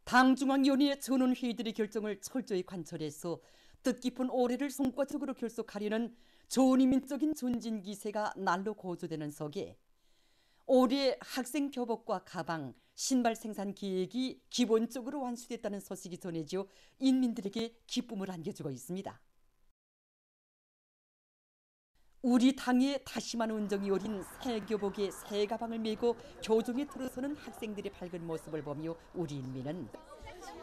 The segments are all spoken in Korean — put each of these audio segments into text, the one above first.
당중앙위원회의 전원회의들의 결정을 철저히 관철해서 뜻깊은 올해를 성과적으로 결속하려는 전위민적인 전진기세가 날로 고조되는 속에 올해 학생 교복과 가방, 신발 생산 계획이 기본적으로 완수됐다는 소식이 전해져 인민들에게 기쁨을 안겨주고 있습니다. 우리 당의 다시만 운정이 어린 새 교복에 새 가방을 메고 교정에 들어서는 학생들의 밝은 모습을 보며 우리 인민은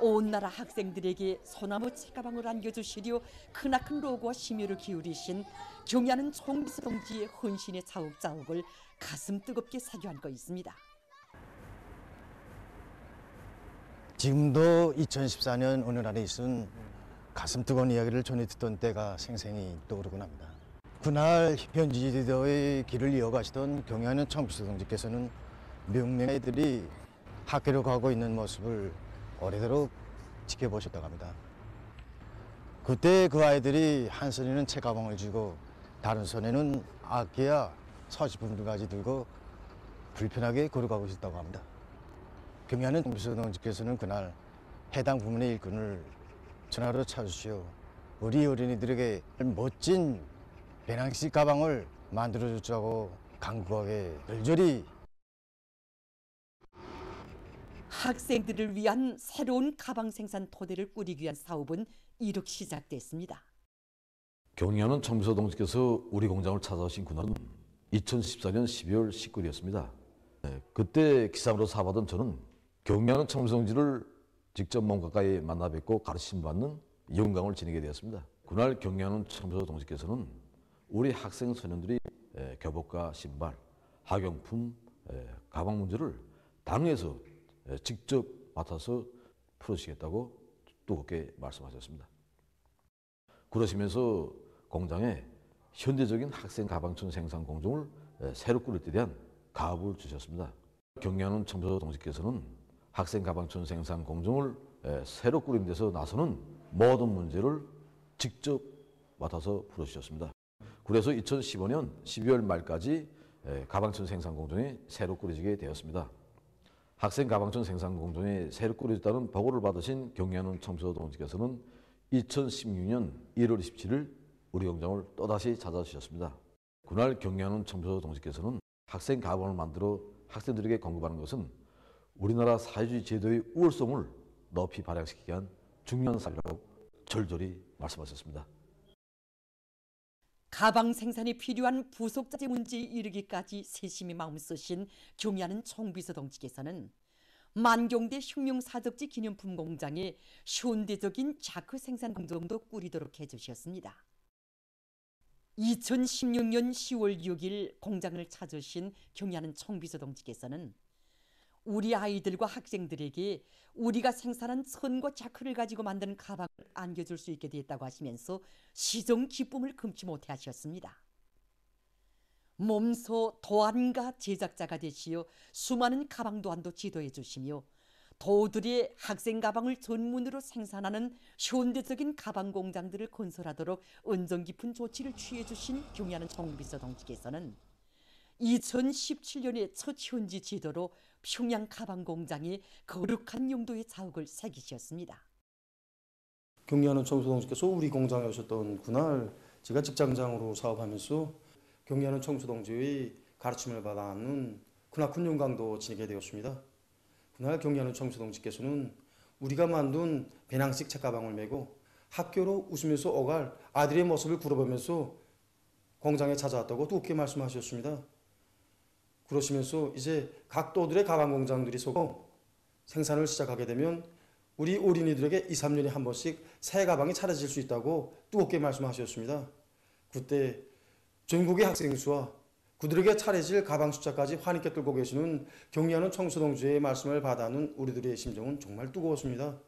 온 나라 학생들에게 소나무 책가방을 안겨주시려 크나큰 노고와 심혈을 기울이신 경야는 총비서 동지의 헌신의 자욱자욱을 가슴 뜨겁게 새겨안고 있습니다. 지금도 2014년 어느 날에 있은 가슴 뜨거운 이야기를 전해 듣던 때가 생생히 떠오르곤 합니다. 그날 현지 리더의 길을 이어가시던 경야는 총비서 동지께서는 명명의 아이들이 학교로 가고 있는 모습을 오래도록 지켜보셨다고 합니다. 그때 그 아이들이 한 손에는 책가방을 쥐고 다른 손에는 악기야 서식품들까지 들고 불편하게 걸어가고 있었다고 합니다. 경야는 총비서 동지께서는 그날 해당 부문의 일꾼을 전화로 찾으시오. 우리 어린이들에게 멋진 배낭식 가방을 만들어주자고 간곡하게 열렬히 학생들을 위한 새로운 가방 생산 토대를 꾸리기 위한 사업은 이렇게 시작됐습니다. 경야는 총비서 동지께서 우리 공장을 찾아오신 그날은 2014년 12월 19일이었습니다. 그때 기상으로 사받은 저는 경야는 총비서 동지를 직접 몸 가까이 만나 뵙고 가르침받는 영광을 지니게 되었습니다. 그날 경야는 총비서 동지께서는 우리 학생 소년들이 교복과 신발, 학용품, 가방 문제를 당에서 직접 맡아서 풀어주시겠다고 뜨겁게 말씀하셨습니다. 그러시면서 공장에 현대적인 학생 가방촌 생산 공정을 새로 꾸릴 때 대한 가업을 주셨습니다. 경야는 총비서 동지께서는 학생 가방촌 생산 공정을 새로 꾸린 데서 나서는 모든 문제를 직접 맡아서 풀어주셨습니다. 그래서 2015년 12월 말까지 가방촌 생산 공정이 새로 꾸려지게 되었습니다. 학생 가방촌 생산 공정이 새로 꾸려졌다는 보고를 받으신 경야는 총비서 동지께서는 2016년 1월 27일 우리 공장을 또다시 찾아주셨습니다. 그날 경야는 총비서 동지께서는 학생 가방을 만들어 학생들에게 공급하는 것은 우리나라 사회주의 제도의 우월성을 높이 발扬시키기 위한 중요한 사업이라고 절절히 말씀하셨습니다. 가방 생산에 필요한 부속자재 문제에 이르기까지 세심히 마음 쓰신 경야는 총비서 동지께서는 만경대 혁명사적지 기념품 공장에 현대적인 자크 생산 공정도 꾸리도록 해주셨습니다. 2016년 10월 6일 공장을 찾으신 경야는 총비서 동지께서는 우리 아이들과 학생들에게 우리가 생산한 선과 자크를 가지고 만든 가방을 안겨줄 수 있게 됐다고 하시면서 시정 기쁨을 금치 못해 하셨습니다. 몸소 도안가 제작자가 되시어 수많은 가방 도안도 지도해 주시며 도들의 학생 가방을 전문으로 생산하는 현대적인 가방 공장들을 건설하도록 은정 깊은 조치를 취해 주신 경야는 총비서 동지께서는 2017년에 첫 현지 지도로 평양 가방 공장에 거룩한 용도의 자욱을 새기셨습니다. 경야는 총비서 동지께서 우리 공장에 오셨던 그날 제가 직장장으로 사업하면서 경야는 총비서 동지의 가르침을 받아하는 크나큰 영광도 지니게 되었습니다. 그날 경야는 총비서 동지께서는 우리가 만든 배낭식 책가방을 메고 학교로 웃으면서 오갈 아들의 모습을 굴어보면서 공장에 찾아왔다고 뜨겁게 말씀하셨습니다. 그러시면서 이제 각 도들의 가방 공장들이 서고 생산을 시작하게 되면 우리 어린이들에게 2, 3년에 한 번씩 새 가방이 차려질 수 있다고 뜨겁게 말씀하셨습니다. 그때 전국의 학생 수와 그들에게 차려질 가방 숫자까지 환희께 들고 계시는 경야는 총비서 동지의 말씀을 받아하는 우리들의 심정은 정말 뜨거웠습니다.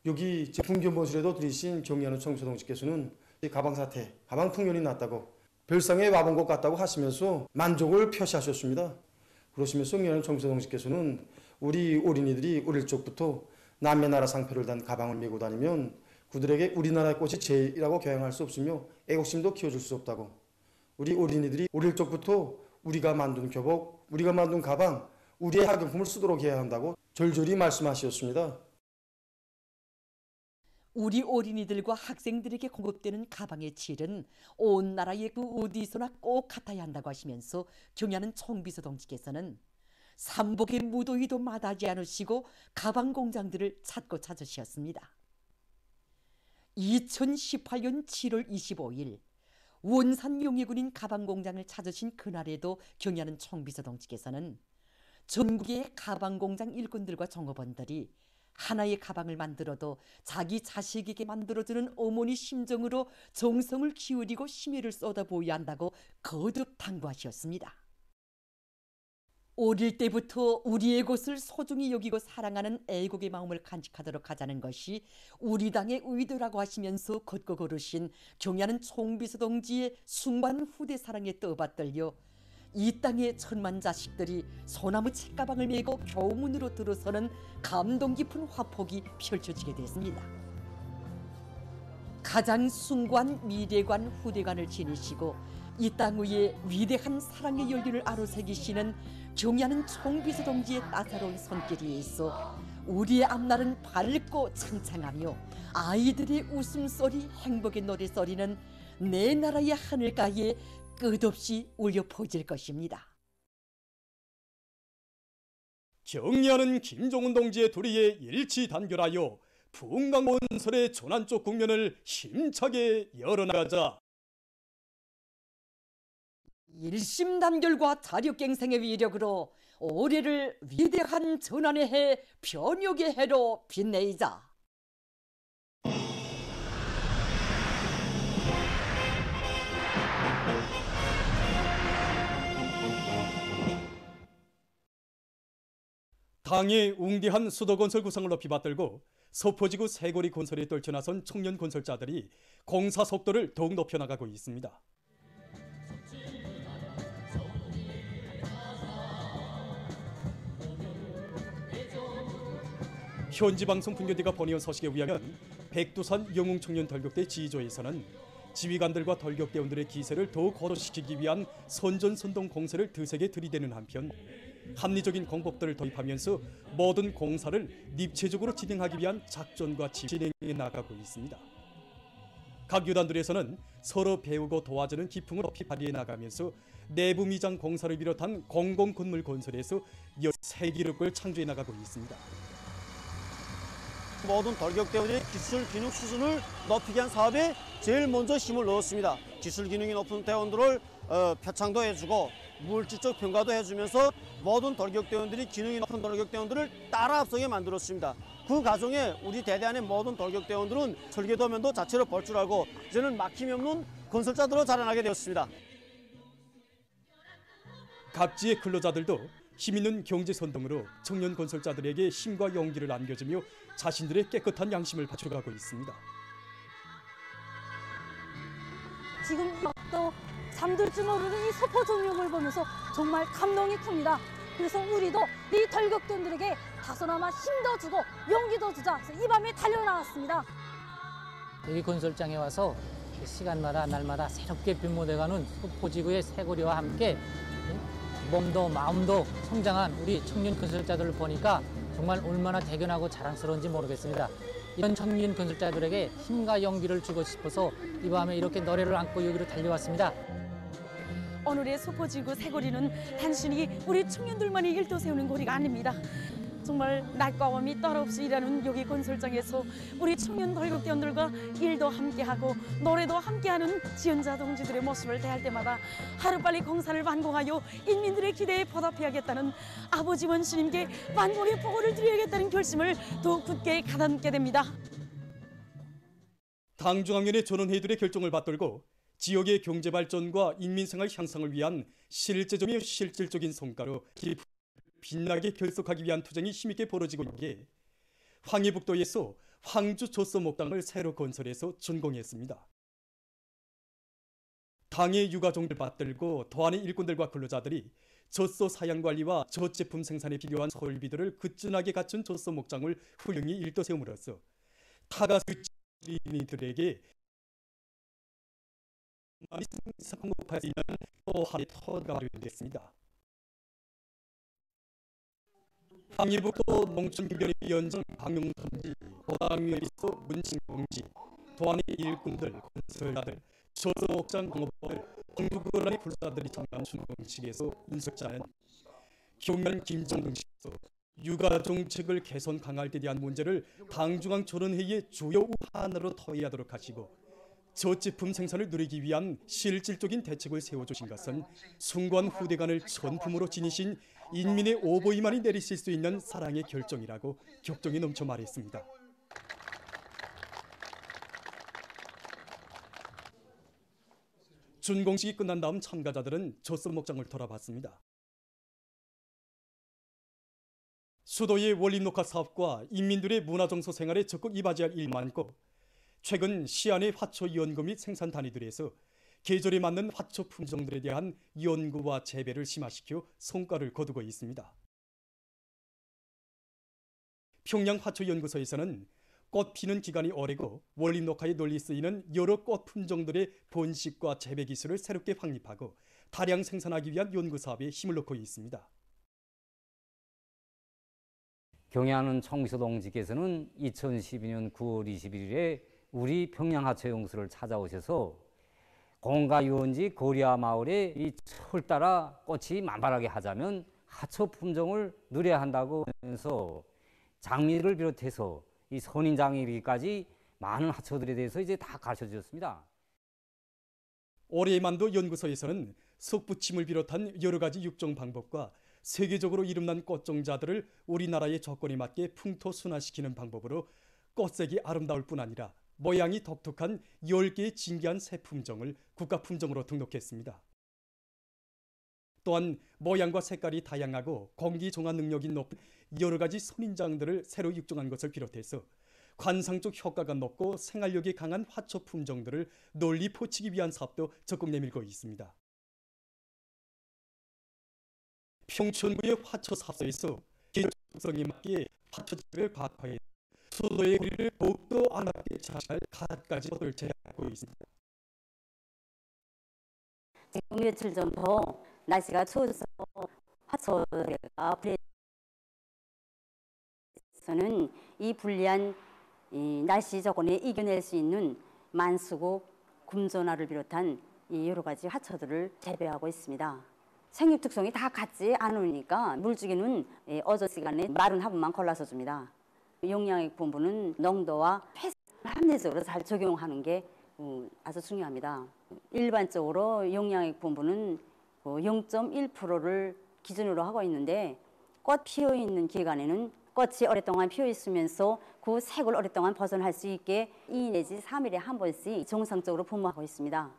여기 풍경본실에도 들으신 경야는 총비서 동지께서는 가방 사태, 가방 풍년이 났다고 별상에 와본 것 같다고 하시면서 만족을 표시하셨습니다. 그러시면서 경야는 총비서 동지께서는 우리 어린이들이 어릴 적부터 남의 나라 상표를 단 가방을 메고 다니면 그들에게 우리나라의 꽃이 제일이라고 교양할 수 없으며 애국심도 키워줄 수 없다고 우리 어린이들이 어릴 적부터 우리가 만든 교복, 우리가 만든 가방, 우리의 학용품을 쓰도록 해야 한다고 절절히 말씀하셨습니다. 우리 어린이들과 학생들에게 공급되는 가방의 질은 온 나라의 그 어디서나 꼭 같아야 한다고 하시면서 경야는 총비서동지께서는 삼복의 무더위도 마다하지 않으시고 가방 공장들을 찾고 찾으셨습니다. 2018년 7월 25일 원산 용의군인 가방 공장을 찾으신 그날에도 경야는 총비서동지께서는 전국의 가방 공장 일꾼들과 종업원들이 하나의 가방을 만들어도 자기 자식에게 만들어주는 어머니 심정으로 정성을 기울이고 심혈을 쏟아부어야 한다고 거듭 당부하셨습니다. 어릴 때부터 우리의 곳을 소중히 여기고 사랑하는 애국의 마음을 간직하도록 하자는 것이 우리 당의 의도라고 하시면서 걷고 걸으신 경야는 총비서동지의 숭고한 후대 사랑에 떠받들려 이 땅의 천만 자식들이 소나무 책가방을 메고 교문으로 들어서는 감동 깊은 화폭이 펼쳐지게 됐습니다. 가장 숭고한 미래관 후대관을 지니시고 이 땅 위에 위대한 사랑의 연륜을 아로새기시는 경야는 총비서동지의 따사로운 손길이 있어 우리의 앞날은 밝고 창창하며 아이들의 웃음소리, 행복의 노래소리는 내 나라의 하늘가에 끝없이 울려 퍼질 것입니다. 경야는 김종훈 동지의 도리에 일치 단결하여 풍광원설의 조난 쪽 국면을 힘차게 열어나가자. 일심단결과 자력갱생의 위력으로 올해를 위대한 전환의 해, 변혁의 해로 빛내이자. 당의 웅대한 수도건설 구상을 높이 받들고 서포지구 세거리 건설에 떨쳐나선 청년 건설자들이 공사 속도를 더욱 높여나가고 있습니다. 현지방송 분교대가 보내온 소식에 의하면 백두산 영웅청년 덜격대 지휘조에서는 지휘관들과 덜격대원들의 기세를 더욱 고도시키기 위한 선전선동 공세를 드세게 들이대는 한편 합리적인 공법들을 도입하면서 모든 공사를 입체적으로 진행하기 위한 작전과 진행해 나가고 있습니다. 각 유단들에서는 서로 배우고 도와주는 기풍을 높이 발휘해 나가면서 내부 미장 공사를 비롯한 공공건물 건설에서 새기록을 창조해 나가고 있습니다. 모든 덜격대원의 기술 기능 수준을 높이기 위한 사업에 제일 먼저 힘을 넣었습니다. 기술 기능이 높은 대원들을 표창도 해주고 물질적 평가도 해주면서 모든 덜격대원들이 기능이 높은 덜격대원들을 따라 앞서게 만들었습니다. 그 과정에 우리 대대안의 모든 덜격대원들은 설계도면도 자체로 볼 줄 알고 이제는 막힘이 없는 건설자들로 자라나게 되었습니다. 각지의 근로자들도 힘있는 경제선동으로 청년 건설자들에게 힘과 용기를 안겨주며 자신들의 깨끗한 양심을 바쳐가고 있습니다. 지금 또 잠들 줄 모르는 이 소포 조명을 보면서 정말 감동이 큽니다. 그래서 우리도 이 덜격대원들에게 다소나마 힘도 주고 용기도 주자. 그래서 이 밤에 달려나왔습니다. 여기 건설장에 와서 시간마다 날마다 새롭게 변모돼가는 소포지구의 새거리와 함께 몸도 마음도 성장한 우리 청년 건설자들을 보니까 정말 얼마나 대견하고 자랑스러운지 모르겠습니다. 이런 청년 건설자들에게 힘과 용기를 주고 싶어서 이 밤에 이렇게 노래를 안고 여기로 달려왔습니다. 오늘의 소포지구 새거리는 단순히 우리 청년들만이 일터세우는 거리가 아닙니다. 정말 낮과 밤이 따로 없이 일하는 여기 건설장에서 우리 청년 덜격대원들과 일도 함께하고 노래도 함께하는 지원자 동지들의 모습을 대할 때마다 하루빨리 공사를 완공하여 인민들의 기대에 보답해야겠다는 아버지 원수님께 만공의 보고를 드려야겠다는 결심을 더욱 굳게 가담게 됩니다. 당중앙위원회 전원회의들의 결정을 받들고 지역의 경제 발전과 인민생활 향상을 위한 실제적이며 실질적인 성과로 빛나게 결속하기 위한 투쟁이 힘있게 벌어지고 있는 게 황해북도에서 황주 젖소 목당을 새로 건설해서 준공했습니다. 당의 유가종을 받들고 도안의 일꾼들과 근로자들이 젖소 사양 관리와 젖제품 생산에 필요한 설비들을 그진하게 갖춘 젖소 목장을 훌륭히 일도 세움으로써 타가수 지인들에게 많이 성공할 수 있는 또 하나의 터가 마련됐습니다. 강일북도 농촌경변위원장 박용선 동지, 도당위원회소 문칭 동지, 도안의 일꾼들, 건설가들, 조선옥장 공업들, 홍두구란의 불사들이 참가한 준공식에서 인석자는 경면 김정등 씨도 육아 정책을 개선 강화할 때 대한 문제를 당중앙 조론회의의 주요 우한으로 토의하도록 하시고 저제품 생산을 누리기 위한 실질적인 대책을 세워주신 것은 숭고한 후대간을 전품으로 지니신 인민의 오보이만이 내리실 수 있는 사랑의 결정이라고 격정이 넘쳐 말했습니다. 준공식이 끝난 다음 참가자들은 젖소 목장을 돌아봤습니다. 수도의 원림 녹화 사업과 인민들의 문화정서 생활에 적극 이바지할 일 많고 최근 시안의 화초 연구 및 생산 단위들에서 계절에 맞는 화초 품종들에 대한 연구와 재배를 심화시켜 성과를 거두고 있습니다. 평양 화초연구소에서는 꽃 피는 기간이 오래고 원림 녹화에 널리 쓰이는 여러 꽃 품종들의 번식과 재배 기술을 새롭게 확립하고 다량 생산하기 위한 연구 사업에 힘을 넣고 있습니다. 경애하는 청미소 동지께서는 2012년 9월 21일에 우리 평양하초연구소를 찾아오셔서 공가 유원지 고리아 마을에 이 철 따라 꽃이 만발하게 하자면 하초 품종을 누려야 한다고 하면서 장미를 비롯해서 이 선인장미까지 많은 하초들에 대해서 이제 다 가르쳐 주셨습니다. 올해만도 연구소에서는 석부침을 비롯한 여러 가지 육종 방법과 세계적으로 이름난 꽃종자들을 우리나라의 조건에 맞게 풍토순화시키는 방법으로 꽃색이 아름다울 뿐 아니라 모양이 독특한 10개의 진귀한 새 품종을 국가품종으로 등록했습니다. 또한 모양과 색깔이 다양하고 공기 정화 능력이 높은 여러 가지 선인장들을 새로 육종한 것을 비롯해서 관상적 효과가 높고 생활력이 강한 화초 품종들을 널리 퍼치기 위한 사업도 적극 내밀고 있습니다. 평촌구의 화초 사업소에서 계절 특성에 맞게 화초집을 과학화해 수도의 거리를 더욱더 아름답게 차지할 갖가지 것을 제작하고 있습니다. 지금 며칠 전부터 날씨가 추워져서 화초가 불에서는 이 불리한 날씨 조건에 이겨낼 수 있는 만수국, 금전화를 비롯한 여러 가지 화초들을 재배하고 있습니다. 생육 특성이 다 같지 않으니까 물주기는 어저 시간에 마른 화분만 골라서 줍니다. 영양액 분부는 농도와 폐 합리적으로 잘 적용하는 게 아주 중요합니다. 일반적으로 영양액 분부는 0.1%를 기준으로 하고 있는데 꽃 피어 있는 기간에는 꽃이 오랫동안 피어 있으면서 그 색을 오랫동안 보존할 수 있게 2 내지 3일에 한 번씩 정상적으로 분무하고 있습니다.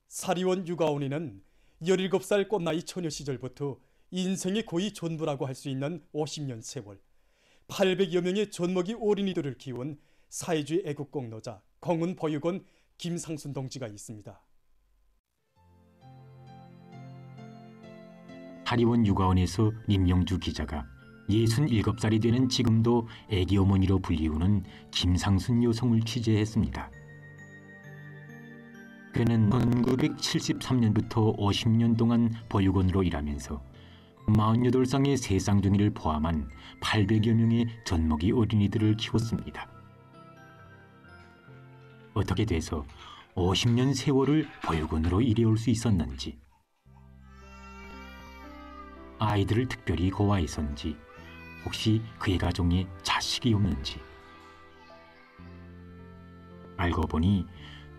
사리원 유가온이는 17살 꽃나이 처녀 시절부터 인생의 거의 전부라고 할 수 있는 50년 세월, 800여 명의 젖먹이 어린이들을 키운 사회주의 애국공로자 공훈보육원 김상순 동지가 있습니다. 사리원 육아원에서 임영주 기자가 67살이 되는 지금도 애기 어머니로 불리우는 김상순 여성을 취재했습니다. 그는 1973년부터 50년 동안 보육원으로 일하면서 48쌍의 세쌍둥이를 포함한 800여 명의 젖먹이 어린이들을 키웠습니다. 어떻게 돼서 50년 세월을 보육원으로 일해올 수 있었는지, 아이들을 특별히 고아해서인지, 혹시 그의 가정에 자식이 없는지. 알고 보니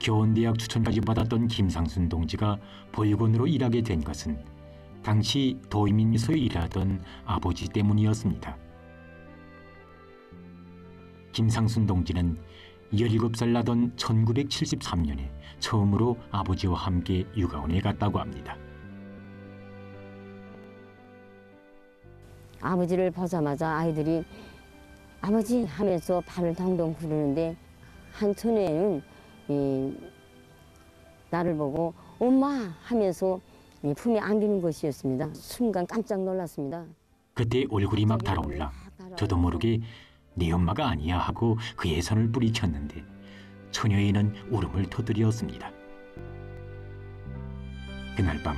교원대학 추천까지 받았던 김상순 동지가 보육원으로 일하게 된 것은 당시 도민소에 일하던 아버지 때문이었습니다. 김상순 동지는 17살 나던 1973년에 처음으로 아버지와 함께 육아원에 갔다고 합니다. 아버지를 보자마자 아이들이 아버지 하면서 발을 동동 구르는데 한 처녀는 나를 보고 엄마 하면서 품에 안기는 것이었습니다. 순간 깜짝 놀랐습니다. 그때 얼굴이 막 달아올라 저도 모르게 네 엄마가 아니야 하고 그의 손을 뿌리쳤는데 처녀에는 울음을 터뜨렸습니다. 그날 밤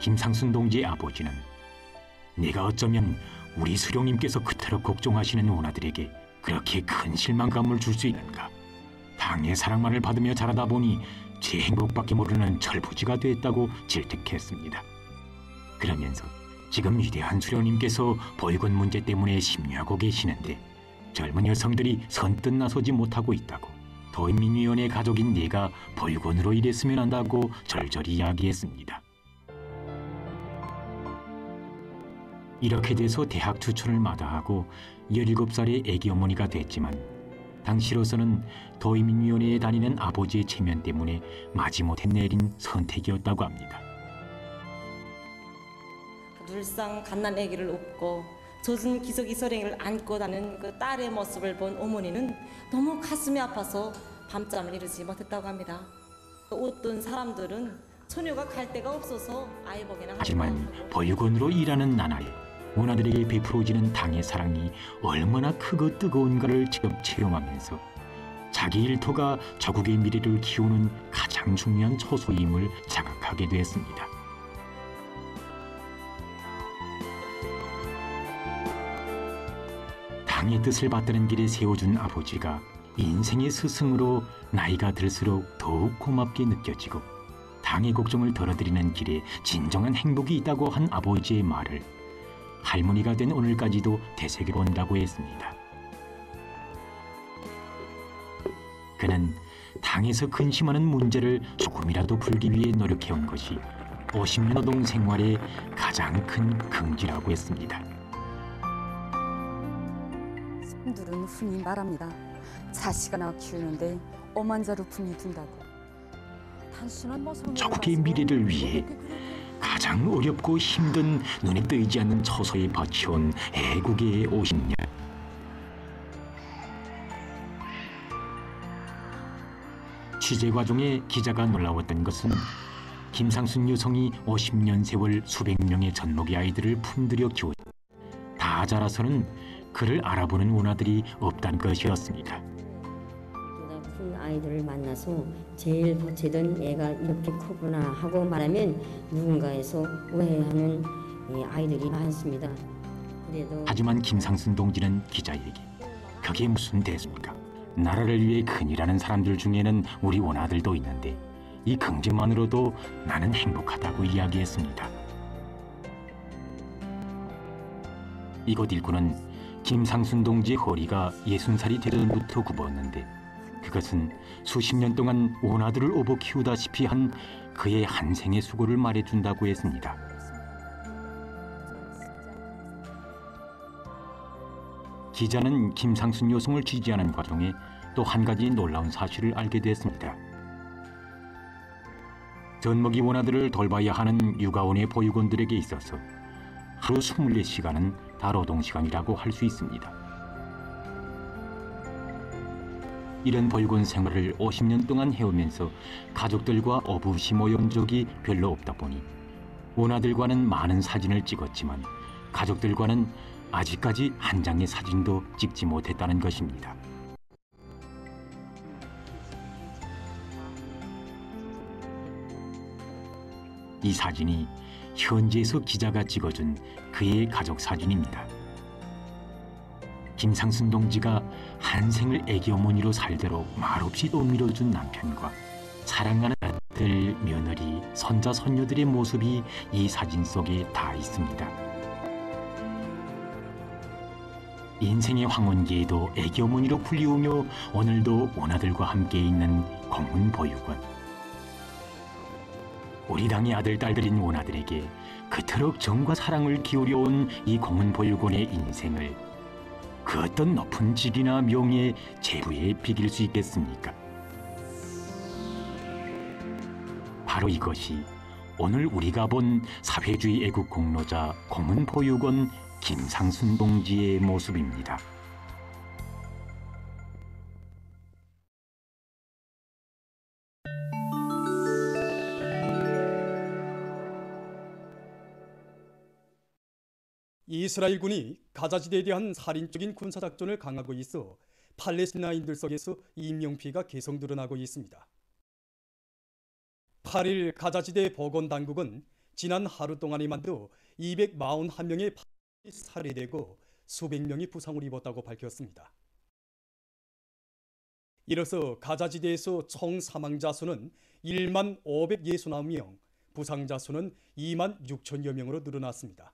김상순 동지의 아버지는 내가 어쩌면 우리 수령님께서 그토록 걱정하시는 원아들에게 그렇게 큰 실망감을 줄 수 있는가. 당의 사랑만을 받으며 자라다 보니 제 행복밖에 모르는 철부지가 됐다고 질책했습니다. 그러면서 지금 위대한 수령님께서 보육원 문제 때문에 심려하고 계시는데 젊은 여성들이 선뜻 나서지 못하고 있다고, 도인민위원회 가족인 내가 보육원으로 일했으면 한다고 절절히 이야기했습니다. 이렇게 돼서 대학 추천을 마다하고 17살의 애기 어머니가 됐지만 당시로서는 도인민위원회에 다니는 아버지의 체면 때문에 마지못해 내린 선택이었다고 합니다. 늘상 갓난 아기를 업고 젖은 기저귀 서랭이를 안고 다니는 그 딸의 모습을 본 어머니는 너무 가슴이 아파서 밤잠을 이루지 못했다고 합니다. 어떤 사람들은 처녀가 갈 데가 없어서 아이 보기나 하지만 보육원으로 일하는 나날에 원아들에게 베풀어지는 당의 사랑이 얼마나 크고 뜨거운가를 직접 체험하면서 자기 일터가 조국의 미래를 키우는 가장 중요한 처소임을 자각하게 됐습니다. 당의 뜻을 받드는 길에 세워준 아버지가 인생의 스승으로 나이가 들수록 더욱 고맙게 느껴지고, 당의 걱정을 덜어드리는 길에 진정한 행복이 있다고 한 아버지의 말을 할머니가 된 오늘까지도 되새겨본다고 했습니다. 그는 당에서 근심하는 문제를 조금이라도 풀기 위해 노력해온 것이 50년 노동 생활의 가장 큰 긍지라고 했습니다. 손들은 흔히 말합니다. 자식 하나 키우는데 어만자루 품이 든다고. 단순한 모습으로 조국의 미래를 위해 가장 어렵고 힘든 눈에 띄지 않는 처소에 바쳐온 애국의 50년. 취재 과정에 기자가 놀라웠던 것은 김상순 여성이 50년 세월 수백 명의 젖먹이 아이들을 품들여 키워 다 자라서는 그를 알아보는 원아들이 없다는 것이었습니다. 큰 아이들을 만나서 제일 보채던 얘가 이렇게 크구나 하고 말하면 누군가에서 오해하는 아이들이 많습니다. 그래도 하지만 김상순 동지는 기자에게 그게 무슨 대수입니까? 나라를 위해 큰일하는 사람들 중에는 우리 원아들도 있는데 이 긍지만으로도 나는 행복하다고 이야기했습니다. 이곳 일꾼은 김상순 동지의 허리가 60살이 되던 부터 굽었는데 그것은 수십 년 동안 원아들을 업어 키우다시피 한 그의 한 생의 수고를 말해준다고 했습니다. 기자는 김상순 여성을 취재하는 과정에 또 한 가지 놀라운 사실을 알게 됐습니다. 젖먹이 원아들을 돌봐야 하는 육아원의 보육원들에게 있어서 하루 24시간은 다노동시간이라고 할 수 있습니다. 이런 보육원 생활을 50년 동안 해오면서 가족들과 어부시 모여온 적이 별로 없다 보니 원아들과는 많은 사진을 찍었지만 가족들과는 아직까지 한 장의 사진도 찍지 못했다는 것입니다. 이 사진이 현지에서 기자가 찍어준 그의 가족 사진입니다. 김상순 동지가 한 생을 애기 어머니로 살대로 말없이 떠밀어준 남편과 사랑하는 아들, 며느리, 손자, 손녀들의 모습이 이 사진 속에 다 있습니다. 인생의 황혼기에도 애기 어머니로 불리우며 오늘도 원아들과 함께 있는 공문보육원. 우리 당의 아들, 딸들인 원아들에게 그토록 정과 사랑을 기울여온 이 공문보육원의 인생을 그 어떤 높은 직이나 명예, 재부에 비길 수 있겠습니까? 바로 이것이 오늘 우리가 본 사회주의 애국 공로자 공문보육원 김상순 동지의 모습입니다. 이스라엘군이 가자지대에 대한 살인적인 군사작전을 강화하고 있어 팔레스티나인들 속에서 인명피해가 계속 늘어나고 있습니다. 8일 가자지대 보건당국은 지난 하루 동안에만도 241명의 살해되고 수백 명이 부상을 입었다고 밝혔습니다. 이로써 가자지대에서 총 사망자 수는 1만 569명, 부상자 수는 2만 6천여 명으로 늘어났습니다.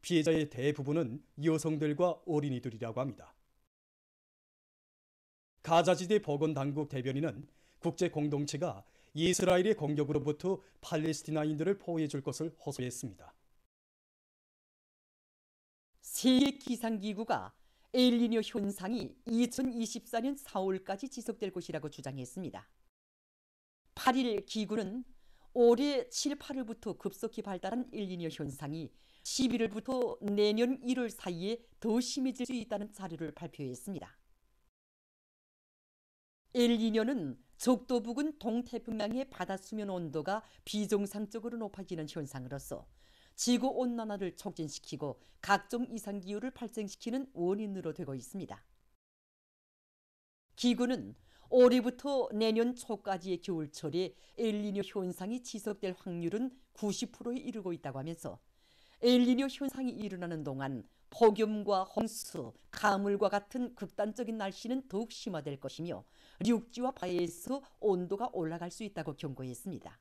피해자의 대부분은 여성들과 어린이들이라고 합니다. 가자지대 보건당국 대변인은 국제 공동체가 이스라엘의 공격으로부터 팔레스티나인들을 보호해 줄 것을 호소했습니다. 세계 기상기구가 엘니뇨 현상이 2024년 4월까지 지속될 것이라고 주장했습니다. 8일 기구는 올해 7, 8월부터 급속히 발달한 엘니뇨 현상이 11월부터 내년 1월 사이에 더 심해질 수 있다는 자료를 발표했습니다. 엘니뇨는 적도 부근 동태평양의 바닷수면 온도가 비정상적으로 높아지는 현상으로서 지구온난화를 촉진시키고 각종 이상기후를 발생시키는 원인으로 되고 있습니다. 기구는 올해부터 내년 초까지의 겨울철에 엘니뇨 현상이 지속될 확률은 90%에 이르고 있다고 하면서 엘니뇨 현상이 일어나는 동안 폭염과 홍수, 가물과 같은 극단적인 날씨는 더욱 심화될 것이며 육지와 바다에서 온도가 올라갈 수 있다고 경고했습니다.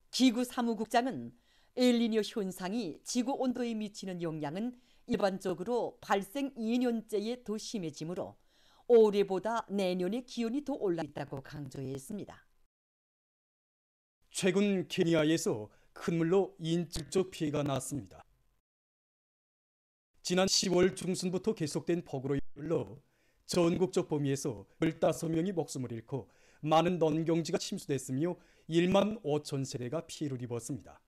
기구 사무국장은 엘니뇨 현상이 지구 온도에 미치는 영향은 일반적으로 발생 2년째에 더 심해지므로 올해보다 내년에 기온이 더 올라 있다고 강조했습니다. 최근 케니아에서 큰 물로 인질적 피해가 났습니다. 지난 10월 중순부터 계속된 폭우로 인해 전국적 범위에서 15명이 목숨을 잃고 많은 농경지가 침수됐으며 1만 5천 세대가 피해를 입었습니다.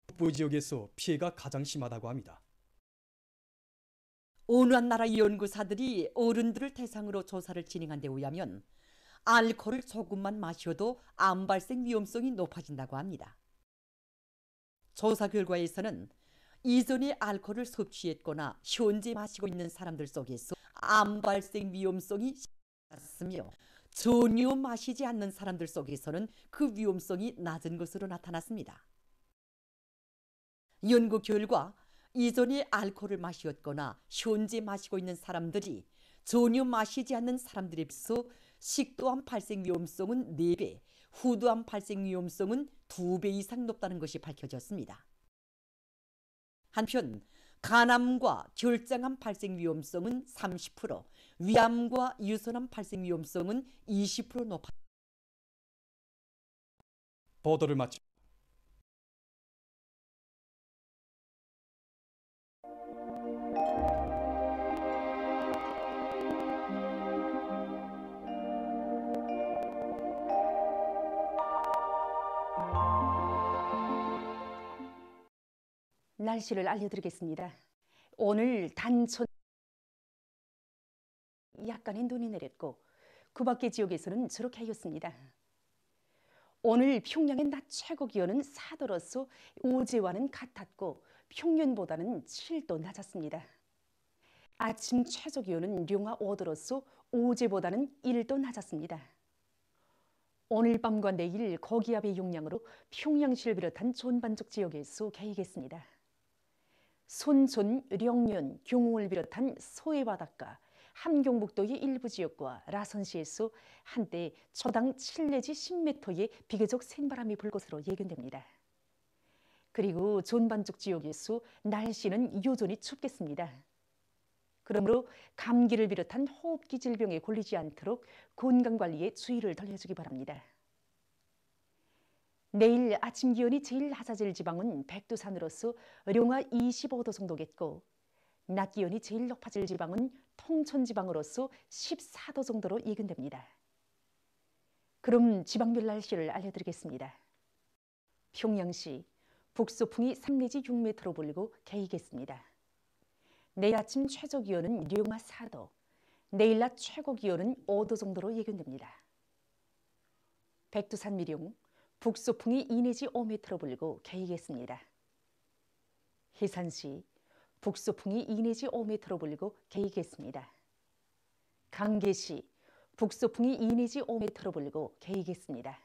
북부 지역에서 피해가 가장 심하다고 합니다. 어느 한 나라 연구사들이 어른들을 대상으로 조사를 진행한 데 의하면 알코올을 조금만 마셔도 암 발생 위험성이 높아진다고 합니다. 조사 결과에서는 이전에 알코올을 섭취했거나 현재 마시고 있는 사람들 속에서 암 발생 위험성이 낮았으며 전혀 마시지 않는 사람들 속에서는 그 위험성이 낮은 것으로 나타났습니다. 연구 결과 이전에 알코올을 마셨거나 현재 마시고 있는 사람들이 전혀 마시지 않는 사람들에 비해서 식도암 발생 위험성은 4배, 후두암 발생 위험성은 2배 이상 높다는 것이 밝혀졌습니다. 한편 간암과 결장암 발생 위험성은 30%, 위암과 유선암 발생 위험성은 20% 높아. 보도를 마치 날씨를 알려드리겠습니다. 오늘 단천 약간의 눈이 내렸고 그 밖의 지역에서는 저렇게 하였습니다. 오늘 평양의 낮 최고 기온은 4도로서 어제와는 같았고 평년보다는 7도 낮았습니다. 아침 최저 기온은 룡화 5도로서 어제보다는 1도 낮았습니다. 오늘 밤과 내일 고기압의 영향으로 평양시를 비롯한 전반적 지역에서 개이겠습니다. 손촌, 령면, 경웅을 비롯한 서해 바닷가, 함경북도의 일부 지역과 라선시에서 한때 초당 7 내지 10m의 비교적 센 바람이 불 것으로 예견됩니다. 그리고 전반적 지역에서 날씨는 여전히 춥겠습니다. 그러므로 감기를 비롯한 호흡기 질병에 걸리지 않도록 건강관리에 주의를 돌려주기 바랍니다. 내일 아침 기온이 제일 낮아질 지방은 백두산으로서 룡화 25도 정도겠고 낮 기온이 제일 높아질 지방은 통천 지방으로서 14도 정도로 예견됩니다. 그럼 지방별 날씨를 알려드리겠습니다. 평양시 북소풍이 3 내지 6m로 불고 개이겠습니다. 내일 아침 최저 기온은 룡화 4도, 내일 낮 최고 기온은 5도 정도로 예견됩니다. 백두산 미룡, 북소풍이 2 내지 5m로 불고 개이겠습니다. 해산시, 북소풍이 2 내지 5m로 불고 개이겠습니다. 강계시, 북소풍이 2 내지 5m로 불고 개이겠습니다.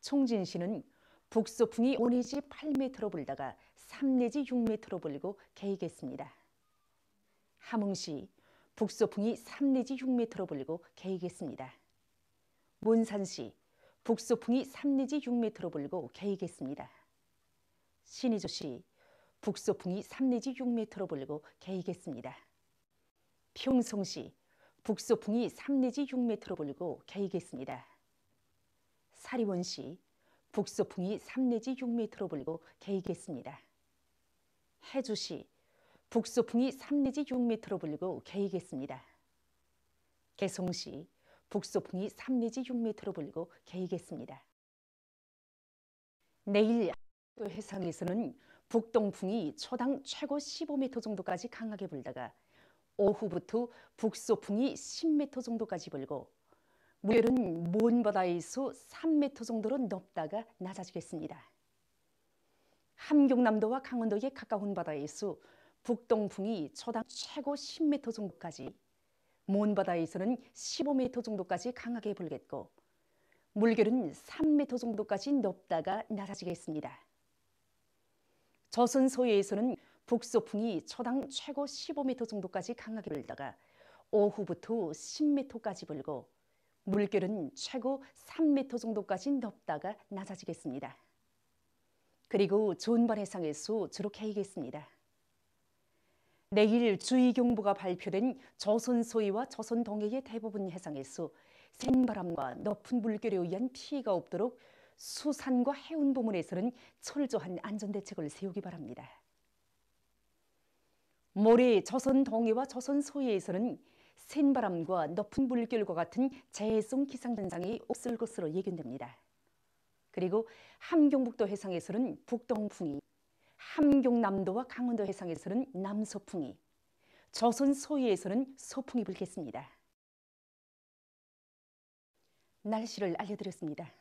총진시는 북소풍이 5 내지 8m로 불다가 3 내지 6m로 불고 개이겠습니다. 함흥시 북소풍이 3 내지 6m로 불고 개이겠습니다. 몬산시 북소풍이 3 내지 6m로 불고 개이겠습니다. 신의주시 북소풍이 3 내지 6m로 불고 개이겠습니다. 평성시 북소풍이 3 내지 6m로 불고 개이겠습니다. 사리원시 북소풍이 3 내지 6m로 불고 개이겠습니다. 해주시 북소풍이 3 내지 6m로 불고 개이겠습니다. 개성시 북소풍이 3 내지 6m로 불고 개이겠습니다. 내일 해상에서는 북동풍이 초당 최고 15m 정도까지 강하게 불다가 오후부터 북소풍이 10m 정도까지 불고 물결은 먼 바다에서 3m 정도로 높다가 낮아지겠습니다. 함경남도와 강원도에 가까운 바다에서 북동풍이 초당 최고 10m 정도까지, 먼 바다에서는 15m 정도까지 강하게 불겠고 물결은 3m 정도까지 높다가 낮아지겠습니다. 조선 서해에서는 북소풍이 초당 최고 15m 정도까지 강하게 불다가 오후부터 10m까지 불고 물결은 최고 3m 정도까지 높다가 낮아지겠습니다. 그리고 전반 해상에서 주로 개이겠습니다. 내일 주의경보가 발표된 조선 서해와 조선 동해의 대부분 해상에서 센 바람과 높은 물결에 의한 피해가 없도록 수산과 해운 부문에서는 철저한 안전대책을 세우기 바랍니다. 모레 조선 동해와 조선 서해에서는 센 바람과 높은 물결과 같은 재해성 기상현상이 없을 것으로 예견됩니다. 그리고 함경북도 해상에서는 북동풍이, 함경남도와 강원도 해상에서는 남서풍이, 조선 서해에서는 서풍이 불겠습니다. 날씨를 알려드렸습니다.